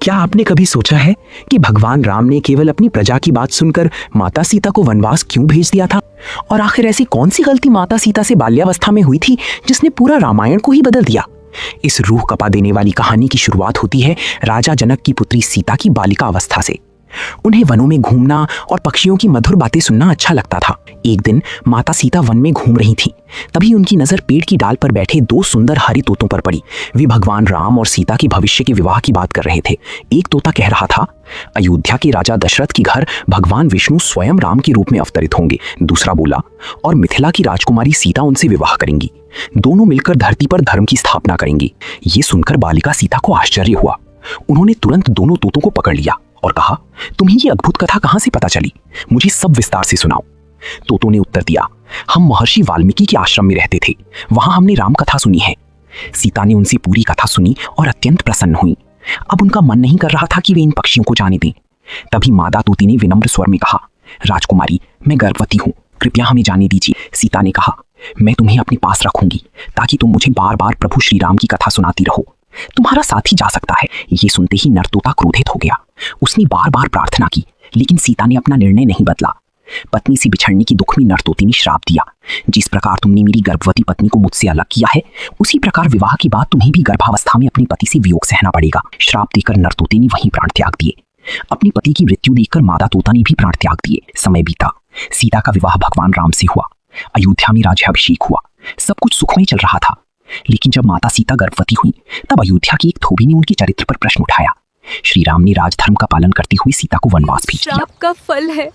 क्या आपने कभी सोचा है कि भगवान राम ने केवल अपनी प्रजा की बात सुनकर माता सीता को वनवास क्यों भेज दिया था? और आखिर ऐसी कौन सी गलती माता सीता से बाल्यावस्था में हुई थी जिसने पूरा रामायण को ही बदल दिया? इस रूह कपा देने वाली कहानी की शुरुआत होती है राजा जनक की पुत्री सीता की बालिका अवस्था से। उन्हें वनों में घूमना और पक्षियों की मधुर बातें सुनना अच्छा लगता था। एक दिन माता सीता वन में घूम रही थीं। तभी उनकी नजर पेड़ की डाल पर बैठे दो सुंदर हरी तोतों पर पड़ी। वे भगवान राम और सीता की भविष्य के विवाह की बात कर रहे थे। एक तोता कह रहा था, अयोध्या के राजा दशरथ की घर भगवान विष्णु स्वयं राम के रूप में अवतरित होंगे। दूसरा बोला, और मिथिला की राजकुमारी सीता उनसे विवाह करेंगी। दोनों मिलकर धरती पर धर्म की स्थापना करेंगी। ये सुनकर बालिका सीता को आश्चर्य हुआ। उन्होंने तुरंत दोनों तोतों को पकड़ लिया और कहा, तुम्हें ये अद्भुत कथा कहां से पता चली? मुझे सब विस्तार से सुनाओ। तोतों ने उत्तर दिया, हम महर्षि वाल्मीकि के आश्रम में रहते थे, वहां हमने राम कथा सुनी है। सीता ने उनसे पूरी कथा सुनी और अत्यंत प्रसन्न हुई। अब उनका मन नहीं कर रहा था कि वे इन पक्षियों को जाने दें। तभी मादा तोती ने विनम्र स्वर में कहा, राजकुमारी, मैं गर्भवती हूँ, कृपया हमें जाने दीजिए। सीता ने कहा, मैं तुम्हें अपने पास रखूंगी ताकि तुम मुझे बार बार प्रभु श्री राम की कथा सुनाती रहो। तुम्हारा साथी जा सकता है। ये सुनते ही नर तोता क्रोधित हो गया। उसने बार बार प्रार्थना की, लेकिन सीता ने अपना निर्णय नहीं बदला। पत्नी से बिछड़ने की दुख में नर तोते ने श्राप दिया, जिस प्रकार तुमने मेरी गर्भवती पत्नी को मुझसे अलग किया है, उसी प्रकार विवाह के बाद तुम्हें भी गर्भावस्था में अपने पति से वियोग सहना पड़ेगा। श्राप देकर नर तोते ने वहीं प्राण त्याग दिए। अपने पति की मृत्यु देखकर मादा तोता ने भी प्राण त्याग दिए। समय बीता। सीता का विवाह भगवान राम से हुआ। अयोध्या में राज्याभिषेक हुआ। सब कुछ सुखमय चल रहा था। लेकिन जब माता सीता गर्भवती हुई, तब अयोध्या की एक धोबी ने उनके चरित्र पर प्रश्न उठाया। श्री राम ने राजधर्म का पालन करते हुए सीता को वनवास भेज दिया। श्राप का फल है।